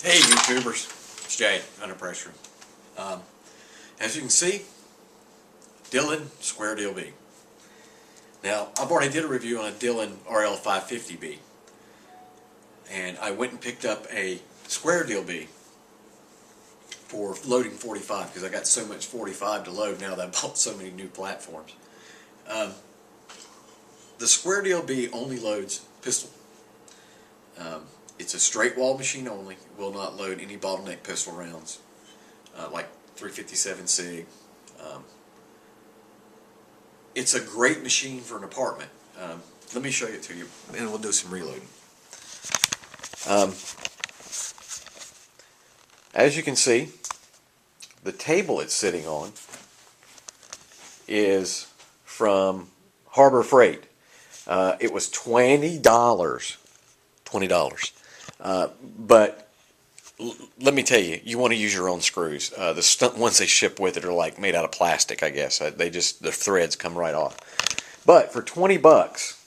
Hey YouTubers, it's Jay, Under Pressure. As you can see, Dillon Square Deal B. Now, I've already did a review on a Dillon RL550B, and I went and picked up a Square Deal B for loading 45 because I got so much 45 to load now that I bought so many new platforms. The Square Deal B only loads pistol. It's a straight wall machine only. It will not load any bottleneck pistol rounds like 357 SIG. It's a great machine for an apartment. Let me show it to you and we'll do some reloading. As you can see, the table it's sitting on is from Harbor Freight. It was $20. $20. But let me tell you, you want to use your own screws. The ones they ship with it are like made out of plastic, I guess. The threads come right off. But for 20 bucks,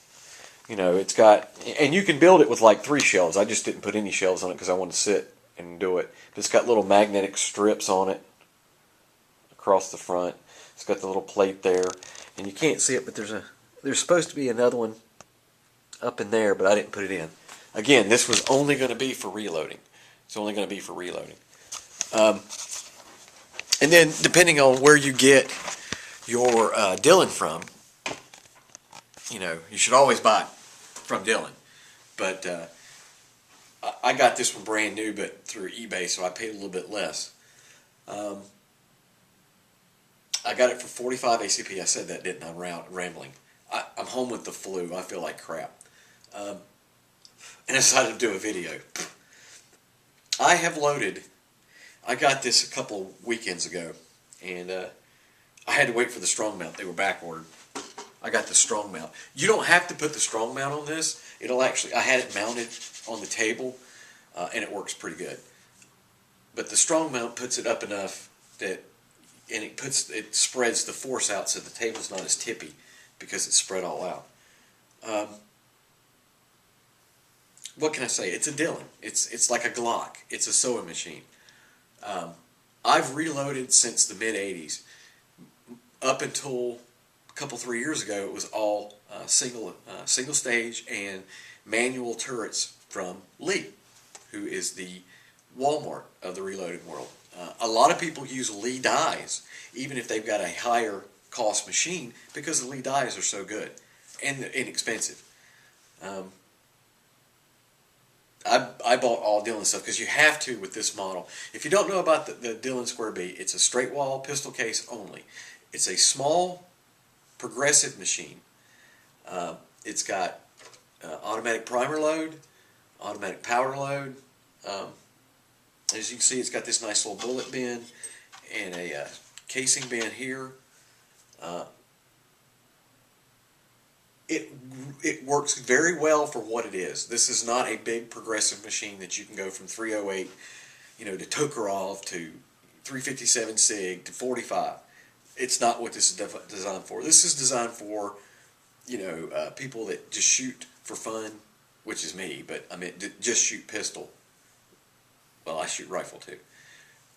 you know, it's got, and you can build it with like 3 shelves. I just didn't put any shelves on it because I wanted to sit and do it. It's got little magnetic strips on it across the front. It's got the little plate there, and you can't see it, but there's supposed to be another one up in there, but I didn't put it in. Again, this was only going to be for reloading. It's only going to be for reloading. And then, depending on where you get your Dillon from, you know, you should always buy it from Dillon. But I got this one brand new, but through eBay, so I paid a little bit less. I got it for 45 ACP. I said that, didn't I? I'm rambling. I'm home with the flu. I feel like crap. And I decided to do a video. I have loaded, I got this a couple weekends ago, and I had to wait for the strong mount. They were back ordered. I got the strong mount. You don't have to put the strong mount on this. It'll actually, I had it mounted on the table, and it works pretty good. But the strong mount puts it up enough that, and it spreads the force out so the table's not as tippy because it's spread all out. What can I say? It's a Dillon. It's like a Glock. It's a sewing machine. I've reloaded since the mid-'80s. Up until a couple, 3 years ago, it was all single stage and manual turrets from Lee, who is the Walmart of the reloading world. A lot of people use Lee dies, even if they've got a higher cost machine, because the Lee dies are so good and inexpensive. I bought all Dillon stuff because you have to with this model. If you don't know about the Dillon Square B, it's a straight wall pistol case only. It's a small progressive machine. It's got automatic primer load, automatic powder load. As you can see, it's got this nice little bullet bin and a casing bin here. It works very well for what it is. This is not a big progressive machine that you can go from 308, you know, to Tokarov to 357 SIG to 45. It's not what this is designed for. This is designed for, you know, people that just shoot for fun, which is me, but I mean just shoot pistol. Well, I shoot rifle too.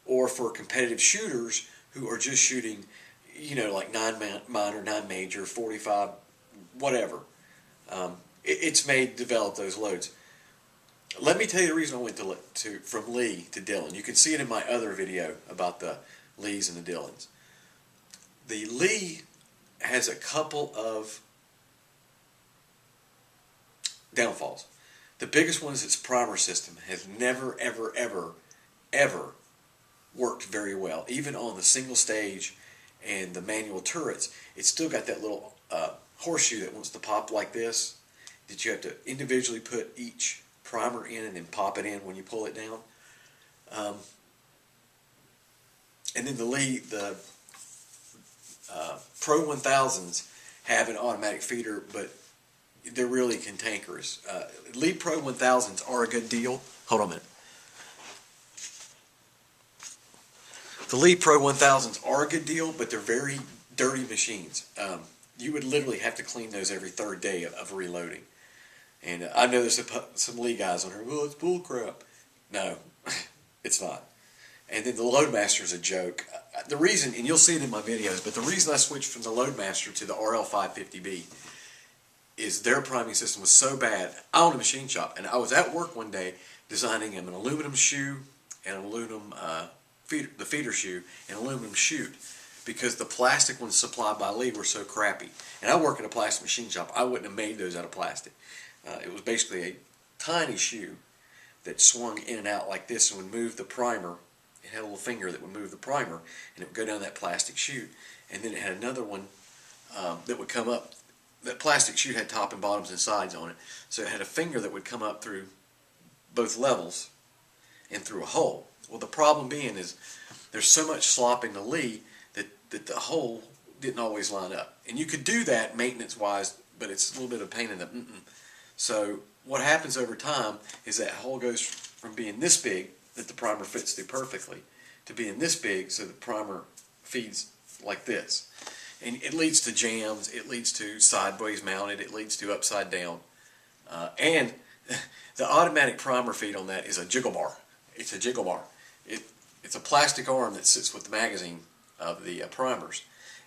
Or for competitive shooters who are just shooting, you know, like 9 minor, 9 major, 45, whatever. It's made to develop those loads. Let me tell you the reason I went from Lee to Dillon. You can see it in my other video about the Lees and the Dillons. The Lee has a couple of downfalls. The biggest one is its primer system has never, ever, ever, ever worked very well. Even on the single stage and the manual turrets, it's still got that little horseshoe that wants to pop like this, that you have to individually put each primer in and then pop it in when you pull it down. And then the Lee, the Pro 1000s have an automatic feeder, but they're really cantankerous. Lee Pro 1000s are a good deal. Hold on a minute. The Lee Pro 1000s are a good deal, but they're very dirty machines. You would literally have to clean those every 3rd day of reloading. And I know there's some Lee guys on here, well, it's bull crap. No, It's not. And then the Loadmaster is a joke. The reason, and you'll see it in my videos, but the reason I switched from the Loadmaster to the RL 550B is their priming system was so bad. I own a machine shop, and I was at work one day designing an aluminum shoe and an aluminum the feeder shoe and aluminum chute, because the plastic ones supplied by Lee were so crappy. And I work at a plastic machine shop. I wouldn't have made those out of plastic. It was basically a tiny shoe that swung in and out like this and would move the primer. It had a little finger that would move the primer, and it would go down that plastic chute. And then it had another one that would come up. That plastic chute had top and bottoms and sides on it. So it had a finger that would come up through both levels and through a hole. Well, the problem being is there's so much slop in the Lee that the hole didn't always line up. And you could do that maintenance-wise, but it's a little bit of a pain in the So what happens over time is that hole goes from being this big, that the primer fits through perfectly, to being this big, so the primer feeds like this. And it leads to jams, it leads to sideways mounted, it leads to upside down. And the automatic primer feed on that is a jiggle bar. It's a jiggle bar. It's a plastic arm that sits with the magazine of the primers.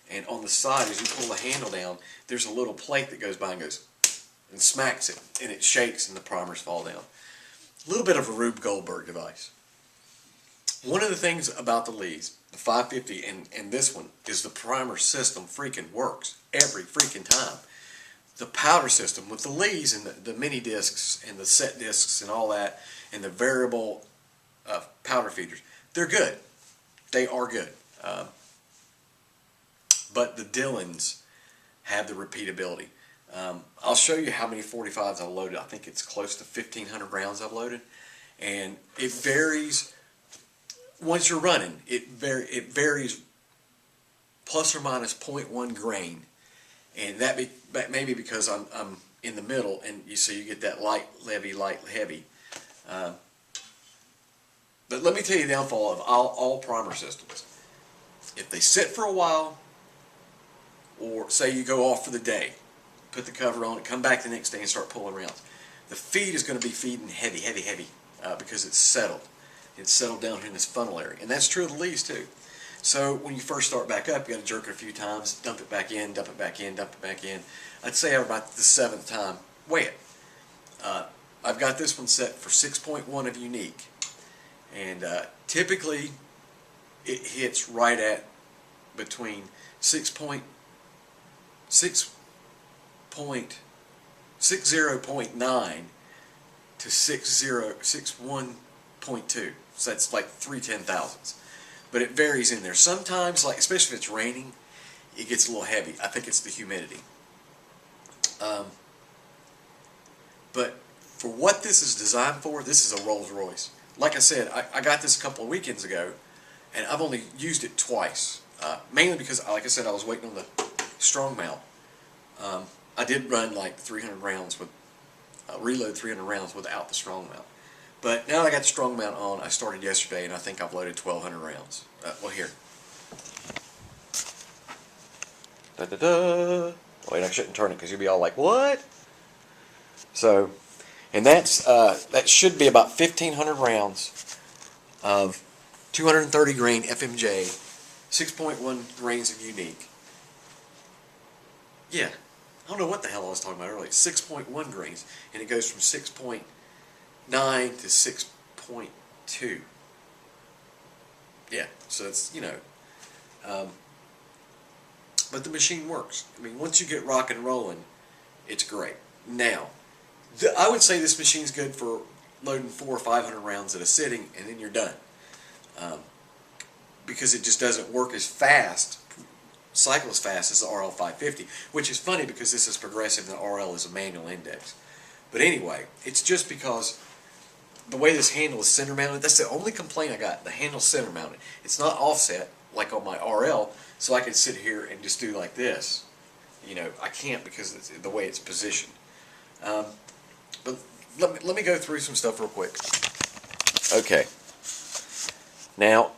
And on the side, as you pull the handle down, there's a little plate that goes by and goes and smacks it, and it shakes and the primers fall down. A little bit of a Rube Goldberg device. One of the things about the Lees, the 550 and this one, is the primer system freaking works every freaking time. The powder system with the Lees and the mini discs and the set discs and all that, and the variable powder feeders, they're good. They are good. But the Dillons have the repeatability. I'll show you how many 45s I've loaded. I think it's close to 1,500 rounds I've loaded. And it varies. Once you're running, it varies plus or minus 0.1 grain. And that may be because I'm in the middle, and you get that light, heavy. But let me tell you the downfall of all primer systems. If they sit for a while, or say you go off for the day, put the cover on it, come back the next day and start pulling rounds, the feed is going to be feeding heavy, because it's settled. It's settled down here in this funnel area. And that's true of the Lees too. So when you first start back up, you got to jerk it a few times, dump it back in, dump it back in, dump it back in. I'd say about the 7th time, weigh it. I've got this one set for 6.1 of unique. And typically it hits right at between 60.9 to 61.2. So that's like 3/10,000ths. But it varies in there. Sometimes, like especially if it's raining, it gets a little heavy. I think it's the humidity. But for what this is designed for, this is a Rolls Royce. Like I said, I got this a couple of weekends ago, and I've only used it twice. Mainly because, like I said, I was waiting on the strong mount. I did run like 300 rounds with, reload 300 rounds without the strong mount. But now that I got the strong mount on, I started yesterday, and I think I've loaded 1,200 rounds. Well, here. Da-da-da. Wait, I shouldn't turn it because you'll be all like, what? So, and that's that should be about 1,500 rounds of 230 grain FMJ, 6.1 grains of unique. Yeah, I don't know what the hell I was talking about earlier. 6.1 grains, and it goes from 6.9 to 6.2. Yeah, so it's, but the machine works. I mean, once you get rock and rolling, it's great. Now, I would say this machine's good for loading 400 or 500 rounds at a sitting, and then you're done. Because it just doesn't work as fast, cycle as fast as the RL 550, which is funny because this is progressive and the RL is a manual index. But anyway, it's just because the way this handle is center mounted, that's the only complaint I got. The handle's center mounted. It's not offset like on my RL, so I can sit here and just do like this. I can't because it's the way it's positioned. But let me go through some stuff real quick. Okay. Now,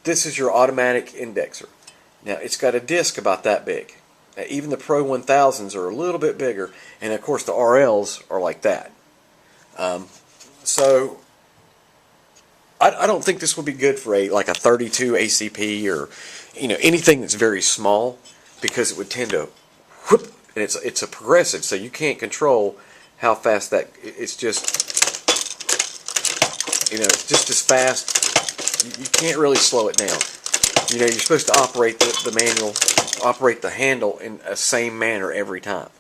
this is your automatic indexer. Now, it's got a disc about that big. Now, even the Pro 1000s are a little bit bigger, and of course the RLs are like that. So, I don't think this would be good for like a 32 ACP or anything that's very small, because it would tend to whoop, and it's a progressive, so you can't control how fast that it's just it's just as fast. You can't really slow it down. You're supposed to operate operate the handle in a same manner every time.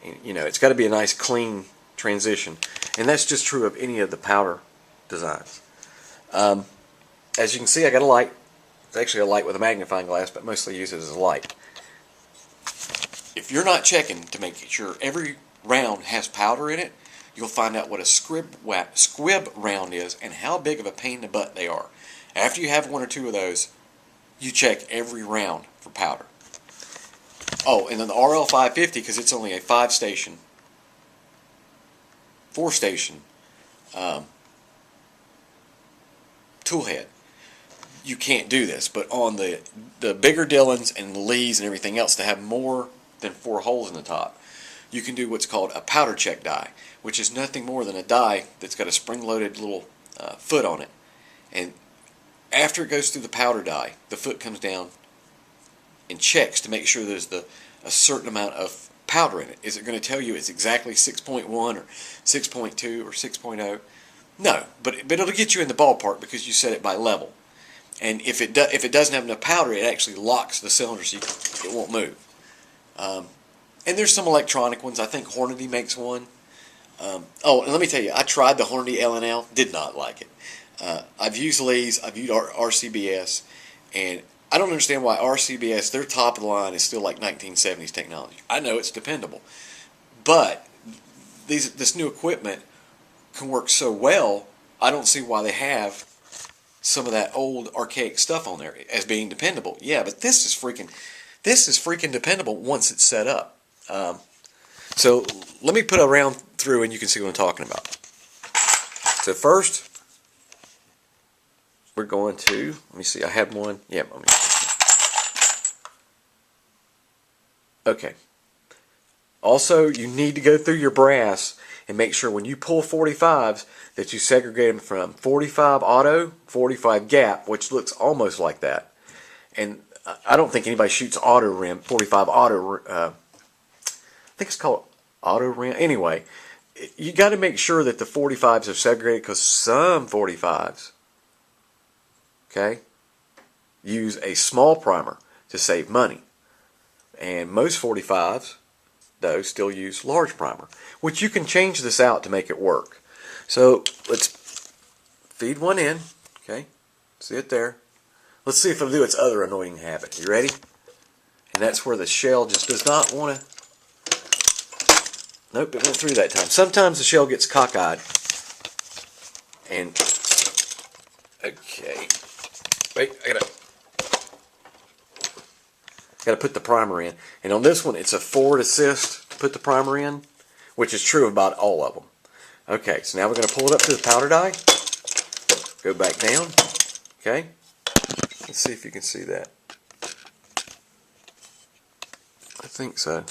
It's got to be a nice clean transition, and that's just true of any of the powder designs. As you can see, I got a light. It's actually a light with a magnifying glass, but mostly use it as a light. If you're not checking to make sure every round has powder in it, you'll find out what a squib round is and how big of a pain in the butt they are. After you have one or two of those, you check every round for powder. Oh, and then the RL 550, because it's only a 4-station tool head, you can't do this. But on the bigger Dillons and the Lees and everything else that have more than 4 holes in the top, you can do what's called a powder check die, which is nothing more than a die that's got a spring-loaded little foot on it. And after it goes through the powder die, the foot comes down and checks to make sure there's a certain amount of powder in it. Is it going to tell you it's exactly 6.1 or 6.2 or 6.0? No, but it'll get you in the ballpark because you set it by level. And if it doesn't have enough powder, it actually locks the cylinder so it won't move. And there's some electronic ones. I think Hornady makes one. Oh, and let me tell you, I tried the Hornady L&L, did not like it. I've used Lee's, I've used RCBS, and I don't understand why RCBS, their top of the line, is still like 1970s technology. I know it's dependable, but this new equipment can work so well, I don't see why they have some of that old archaic stuff on there as being dependable. Yeah, but this is freaking dependable once it's set up. So let me put a round through and you can see what I'm talking about. So first, we're going to, let me see, I had one. Yeah, let me see. Okay. Also, you need to go through your brass and make sure when you pull 45s that you segregate them from 45 auto, 45 gap, which looks almost like that. And I don't think anybody shoots auto rim, 45 auto, I think it's called auto rim. Anyway, you got to make sure that the 45s are segregated, because some 45s, okay, use a small primer to save money. And most 45s, though, still use large primer, which you can change this out to make it work. So let's feed one in, okay, see it there. Let's see if it'll do its other annoying habit. You ready? And that's where the shell just does not want to. Nope, it went through that time. Sometimes the shell gets cockeyed. And, okay. Wait, I gotta put the primer in. And on this one, it's a forward assist to put the primer in, which is true about all of them. Okay, so now we're going to pull it up to the powder die. Go back down. Okay. Let's see if you can see that. I think so.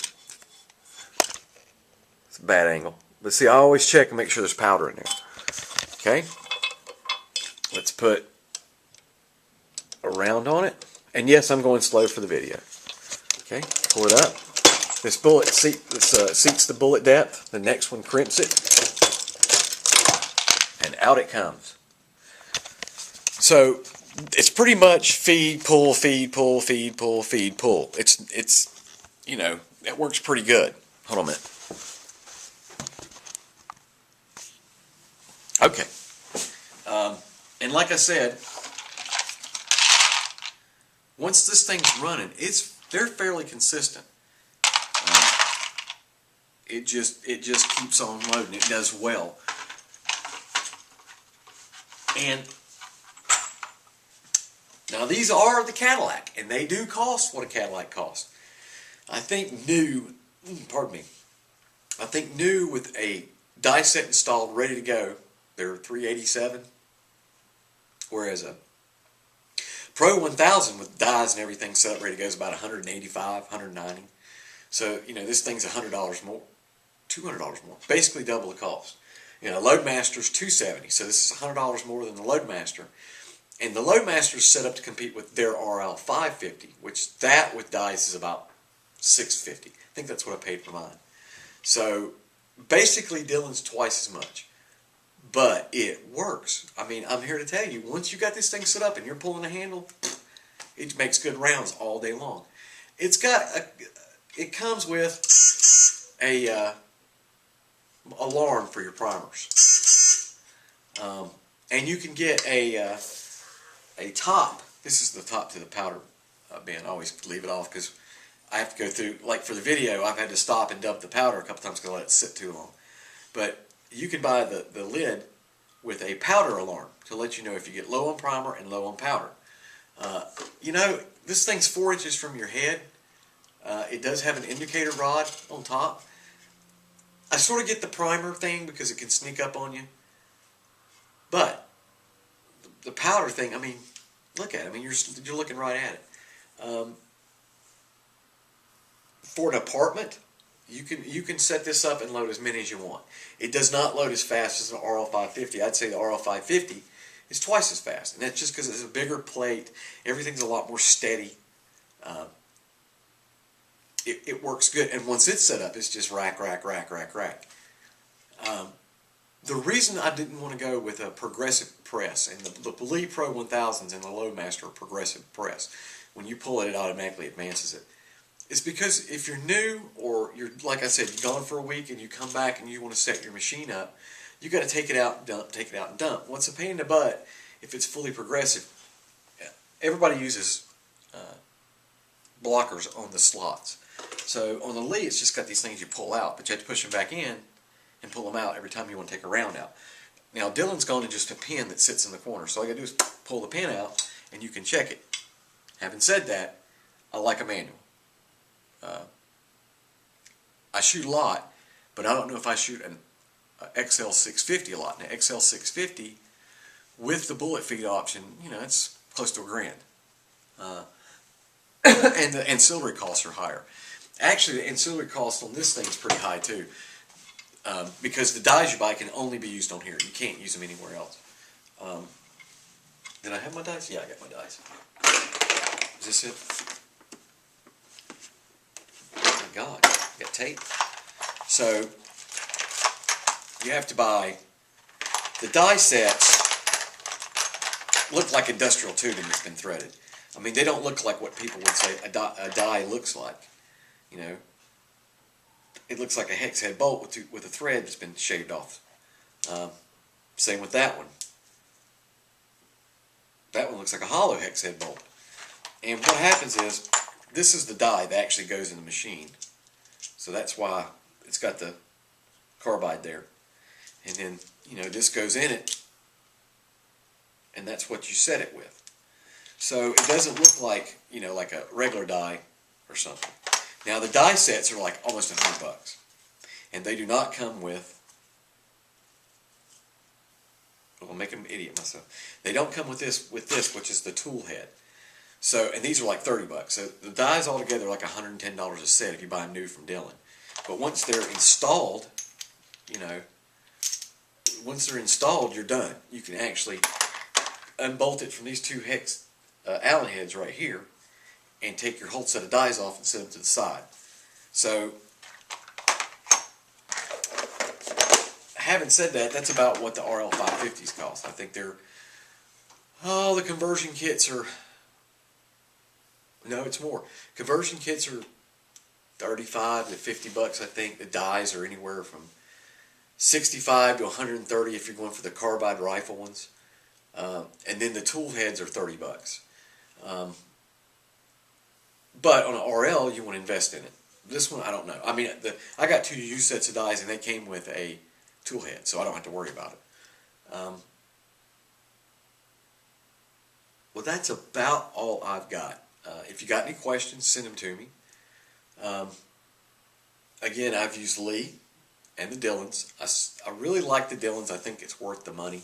It's a bad angle. But see, I always check and make sure there's powder in there. Okay. Let's put a round on it. And yes, I'm going slow for the video. Okay, pull it up. This bullet seats the bullet depth. The next one crimps it. And out it comes. So it's pretty much feed, pull, feed, pull, feed, pull, feed, pull. It's it works pretty good. Hold on a minute. Okay. And like I said, once this thing's running, they're fairly consistent. It just keeps on loading. It does well. And now these are the Cadillac, and they do cost what a Cadillac costs. I think new, pardon me, I think new with a die set installed, ready to go, they're $387, whereas a Pro 1000 with dies and everything set up ready to go is about $185, $190. So this thing's $100 more, $200 more, basically double the cost. Loadmaster's $270, so this is $100 more than the Loadmaster. And the Loadmaster is set up to compete with their RL 550, which that with dice is about $650. I think that's what I paid for mine. So basically Dillon's twice as much, but it works. I mean, I'm here to tell you, once you got this thing set up and you're pulling the handle, it makes good rounds all day long. It comes with a alarm for your primers, and you can get a top. This is the top to the powder bin. I always leave it off because I have to go through, like for the video, I've had to stop and dump the powder a couple times because I let it sit too long. But you can buy the lid with a powder alarm to let you know if you get low on primer and low on powder. This thing's 4 inches from your head. It does have an indicator rod on top. I sort of get the primer thing because it can sneak up on you. But the powder thing, I mean, look at it. I mean, you're looking right at it. For an apartment, you can set this up and load as many as you want. It does not load as fast as the RL550. I'd say the RL550 is twice as fast, and that's just because it's a bigger plate. Everything's a lot more steady. It works good, and once it's set up, it's just rack, rack, rack, rack, rack. The reason I didn't want to go with a progressive press, and the Elite Pro 1000s and the Loadmaster are progressive press. When you pull it, it automatically advances it. It's because if you're new, or you're, like I said, you're gone for a week and you come back and you want to set your machine up, you got to take it out and dump, take it out and dump. What's a pain in the butt if it's fully progressive? Everybody uses blockers on the slots. So on the Elite, it's just got these things you pull out, but you have to push them back in and pull them out every time you want to take a round out. Now Dillon's gone to just a pin that sits in the corner, so all you got to do is pull the pin out and you can check it. Having said that, I like a manual. I shoot a lot, but I don't know if I shoot an XL650 a lot. Now XL650 with the bullet feed option, it's close to $1,000. And the ancillary costs are higher. Actually, the ancillary cost on this thing is pretty high too, because the dies you buy can only be used on here. You can't use them anywhere else. Did I have my dice? Yeah, I got my dice. Is this it? Oh my God, I got tape. So you have to buy the die sets. Look like industrial tubing that's been threaded. I mean, they don't look like what people would say a die looks like. It looks like a hex head bolt with a thread that's been shaved off. Same with that one. That one looks like a hollow hex head bolt. And what happens is, this is the die that actually goes in the machine. So that's why it's got the carbide there. And then, this goes in it, and that's what you set it with. So it doesn't look like, like a regular die or something. Now the die sets are like almost $100, and they do not come with. I'll make an idiot myself. They don't come with this, which is the tool head. So, and these are like $30. So the dies altogether are like $110 a set if you buy them new from Dillon. But once they're installed, once they're installed, you're done. You can actually unbolt it from these two hex Allen heads right here, and take your whole set of dies off and set them to the side. So, having said that, that's about what the RL550s cost. I think they're, the conversion kits are, no, it's more. Conversion kits are $35 to $50, I think. The dies are anywhere from $65 to $130 if you're going for the carbide rifle ones. And then the tool heads are $30. But on an RL, you want to invest in it. This one, I don't know. I mean, I got 2 used sets of dies, and they came with a tool head, so I don't have to worry about it. Well, that's about all I've got. If you got any questions, send them to me. Again, I've used Lee and the Dillons. I really like the Dillons. I think it's worth the money.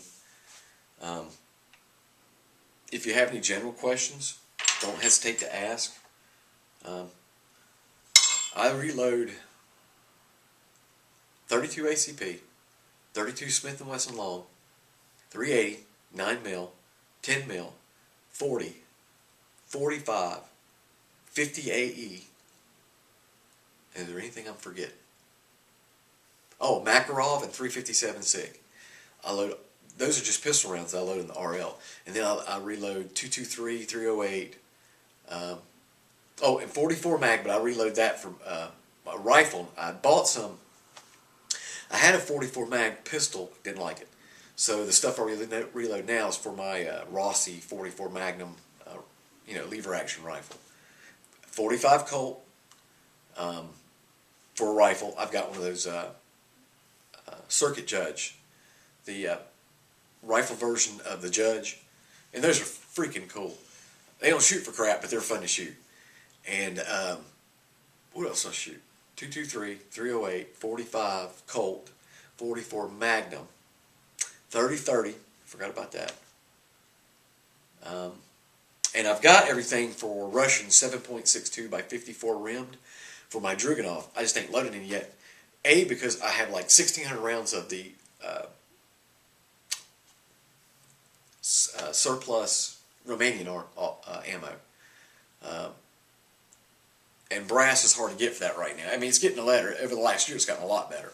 If you have any general questions, don't hesitate to ask. I reload 32 ACP, .32 Smith & Wesson long, 380, 9 mil, 10 mil, 40, 45, 50 AE. Is there anything I'm forgetting? Oh, Makarov and 357 SIG. I load. Those are just pistol rounds I load in the RL, and then I reload 223, 308. And 44 mag, but I reload that from a rifle. I bought some. I had a 44 mag pistol, didn't like it. So the stuff I reload now is for my Rossi 44 Magnum, lever action rifle. 45 Colt for a rifle. I've got one of those Circuit Judge, the rifle version of the Judge, and those are freaking cool. They don't shoot for crap, but they're fun to shoot. And what else I shoot? 223, 308, 45 Colt, 44 Magnum, 30-30. Forgot about that. And I've got everything for Russian 7.62 by 54 rimmed for my Dragunov. I just ain't loaded any yet. A, because I have like 1,600 rounds of the surplus Romanian ammo. And brass is hard to get for that right now. I mean, it's getting better. Over the last year, it's gotten a lot better.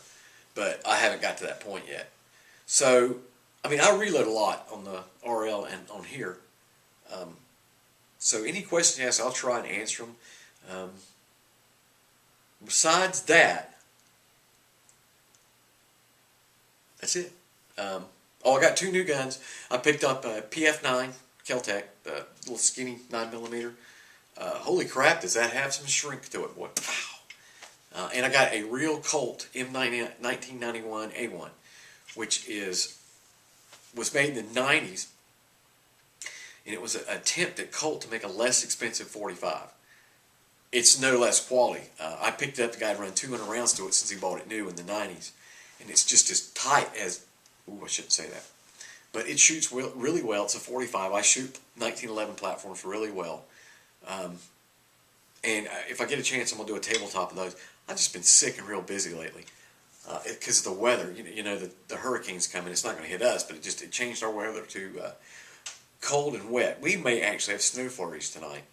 But I haven't got to that point yet. So, I mean, I reload a lot on the RL and on here. So any questions you ask, I'll try and answer them. Besides that, that's it. I got 2 new guns. I picked up a PF9 Keltec, the little skinny 9mm. Holy crap, does that have some shrink to it, boy. Wow. And I got a real Colt M1991 A1, which was made in the 90s, and it was an attempt at Colt to make a less expensive 45. It's no less quality. I picked it up, the guy had run 200 rounds to it since he bought it new in the 90s, and it's just as tight as, I shouldn't say that, but it shoots really well. It's a 45. I shoot 1911 platforms really well. And if I get a chance, I'm going to do a tabletop of those. I've just been sick and real busy lately because of the weather. The hurricane's coming. It's not going to hit us, but it changed our weather to cold and wet. We may actually have snow flurries tonight.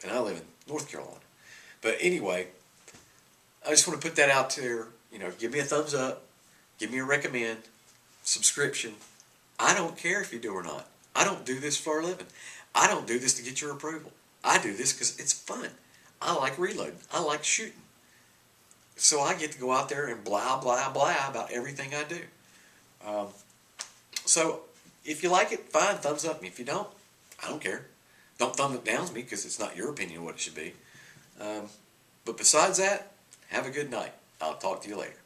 And I live in North Carolina. But anyway, I just want to put that out there. Give me a thumbs up. Give me a recommend. Subscription. I don't care if you do or not. I don't do this for a living. I don't do this to get your approval. I do this because it's fun. I like reloading. I like shooting. So I get to go out there and blah, blah, blah about everything I do. So if you like it, fine, thumbs up me. If you don't, I don't care. Don't thumb it down me because it's not your opinion of what it should be. But besides that, have a good night. I'll talk to you later.